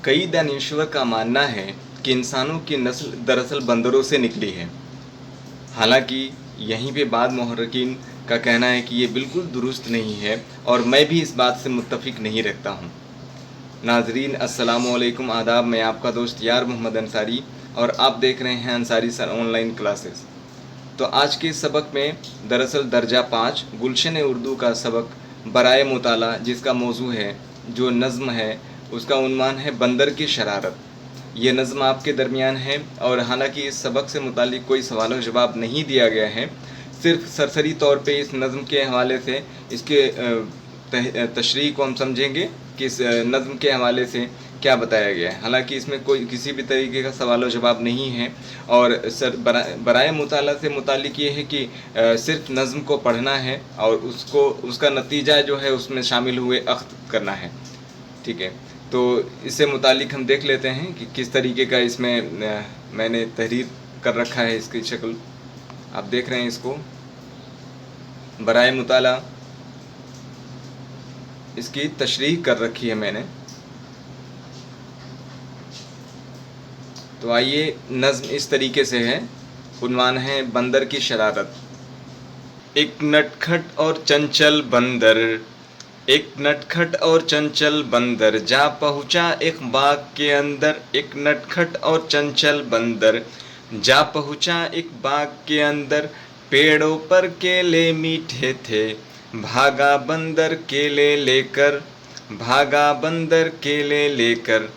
कई दानिश्वर का मानना है कि इंसानों की नस्ल दरअसल बंदरों से निकली है। हालांकि यहीं पे बाद मुहर्रिकीन का कहना है कि ये बिल्कुल दुरुस्त नहीं है और मैं भी इस बात से मुत्तफिक नहीं रखता हूँ। नाजरीन अस्सलामु अलैकुम, आदाब। मैं आपका दोस्त यार मोहम्मद अंसारी और आप देख रहे हैं अंसारी सर ऑनलाइन क्लासेस। तो आज के सबक में दरअसल दर्जा 5 गुलशन उर्दू का सबक बराए मुताला, जिसका मौजू है, जो नज़्म है उसका उन्वान है बंदर की शरारत। ये नज़्म आपके दरमियान है और हालांकि इस सबक से मुतालिक कोई सवाल व जवाब नहीं दिया गया है, सिर्फ सरसरी तौर पे इस नज़्म के हवाले से इसके तशरीह को हम समझेंगे कि इस नज़्म के हवाले से क्या बताया गया है। हालांकि इसमें कोई किसी भी तरीके का सवाल व जवाब नहीं है और बराए मुताला से मुतालिक ये है कि सिर्फ नज़्म को पढ़ना है और उसका नतीजा जो है उसमें शामिल हुए अख्त करना है। ठीक है, तो इससे मुतालिक हम देख लेते हैं कि किस तरीके का इसमें मैंने तहरीर कर रखा है। इसकी शक्ल आप देख रहे हैं, इसको बराए मुताला इसकी तशरीह कर रखी है मैंने। तो आइए, नज़्म इस तरीके से है, उन्वान है बंदर की शरारत। एक नटखट और चंचल बंदर, एक नटखट और चंचल बंदर जा पहुँचा एक बाग के अंदर। एक नटखट और चंचल बंदर जा पहुँचा एक बाग के अंदर। पेड़ों पर केले मीठे थे, भागा बंदर केले लेकर, भागा बंदर केले लेकर।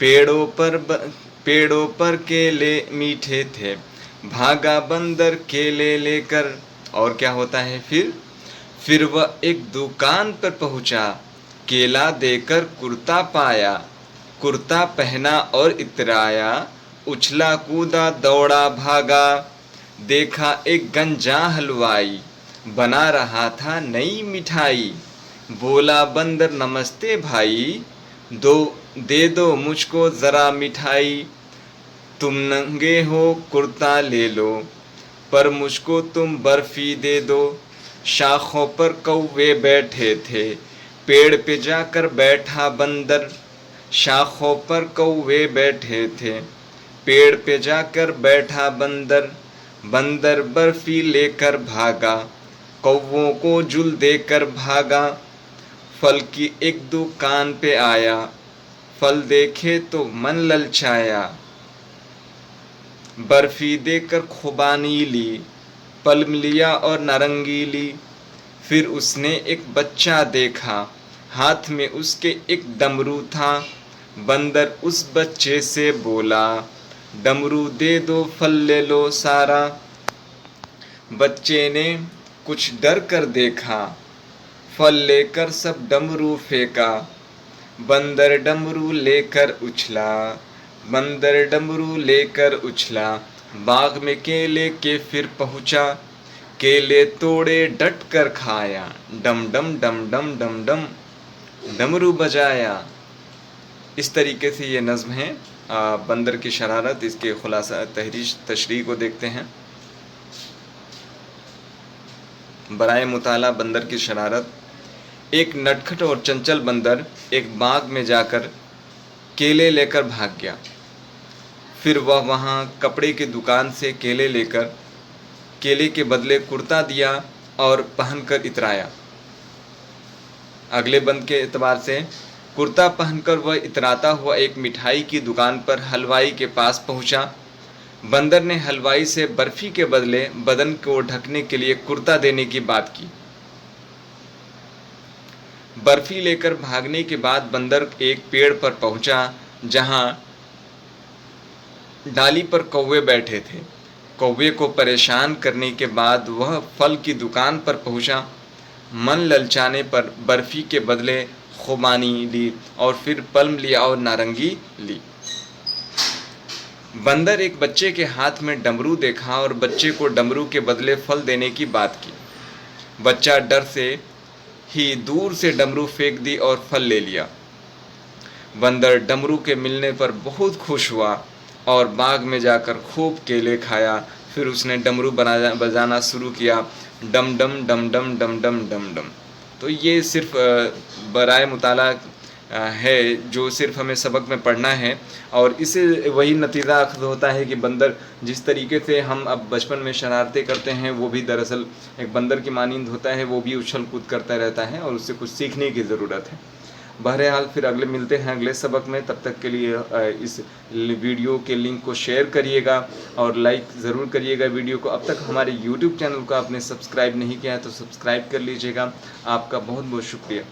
पेड़ों पर केले मीठे थे, भागा बंदर केले लेकर। और क्या होता है फिर वह एक दुकान पर पहुंचा, केला देकर कुर्ता पाया। कुर्ता पहना और इतराया, उछला कूदा दौड़ा भागा। देखा एक गंजा हलवाई, बना रहा था नई मिठाई। बोला बंदर नमस्ते भाई, दे दो मुझको ज़रा मिठाई। तुम नंगे हो कुर्ता ले लो, पर मुझको तुम बर्फ़ी दे दो। शाखों पर कौवे बैठे थे, पेड़ पे जाकर बैठा बंदर। शाखों पर कौवे बैठे थे, पेड़ पे जाकर बैठा बंदर। बंदर बर्फ़ी लेकर भागा, कौवों को जुल देकर भागा। फल की एक दुकान पे आया, फल देखे तो मन ललचाया। बर्फ़ी देकर खुबानी ली, पल्म लिया और नारंगी ली। फिर उसने एक बच्चा देखा, हाथ में उसके एक डमरू था। बंदर उस बच्चे से बोला, डमरू दे दो फल ले लो सारा। बच्चे ने कुछ डर कर देखा, फल लेकर सब डमरू फेंका। बंदर डमरू लेकर उछला, बंदर डमरू लेकर उछला। बाग में केले के फिर पहुँचा, केले तोड़े डट कर खाया। डम डम डम डम डम डम डमरू बजाया। इस तरीके से ये नज़्म है बंदर की शरारत। इसके खुलासा तशरीह को देखते हैं। बराए मुताला बंदर की शरारत। एक नटखट और चंचल बंदर एक बाग में जाकर केले लेकर भाग गया। फिर वह वहाँ कपड़े की दुकान से केले लेकर केले के बदले कुर्ता दिया और पहनकर इतराया। अगले बंद के एतबार से कुर्ता पहनकर वह इतराता हुआ एक मिठाई की दुकान पर हलवाई के पास पहुँचा। बंदर ने हलवाई से बर्फ़ी के बदले बदन को ढकने के लिए कुर्ता देने की बात की। बर्फ़ी लेकर भागने के बाद बंदर एक पेड़ पर पहुंचा, जहां डाली पर कौवे बैठे थे। कौवे को परेशान करने के बाद वह फल की दुकान पर पहुंचा। मन ललचाने पर बर्फ़ी के बदले खुबानी ली और फिर पल्म लिया और नारंगी ली। बंदर एक बच्चे के हाथ में डमरू देखा और बच्चे को डमरू के बदले फल देने की बात की। बच्चा डर से ही दूर से डमरू फेंक दी और फल ले लिया। बंदर डमरू के मिलने पर बहुत खुश हुआ और बाग में जाकर खूब केले खाया। फिर उसने डमरू बजाना शुरू किया, डम डम डम डम डम डम डम डम। तो ये सिर्फ बराए मुताला ہے جو صرف ہمیں سبق میں پڑھنا ہے، اور اسے وہی نتیجہ اخذ ہوتا ہے کہ بندر جس طریقے سے ہم اب بچپن میں شرارتیں کرتے ہیں وہ بھی دراصل ایک بندر کی مانند ہوتا ہے، وہ بھی اچھل کود کرتا رہتا ہے اور اس سے کچھ سیکھنے کی ضرورت ہے۔ بہرحال پھر اگلے ملتے ہیں اگلے سبق میں، تب تک کے لیے اس ویڈیو کے لنک کو شیئر کریے گا اور لائک ضرور کریے گا ویڈیو کو۔ اب تک ہمارے یوٹیوب چینل کو آپ نے سبسکرائب نہیں کیا ہے تو سبسکرائب کر لیجیے گا۔ آپ کا بہت بہت شکریہ۔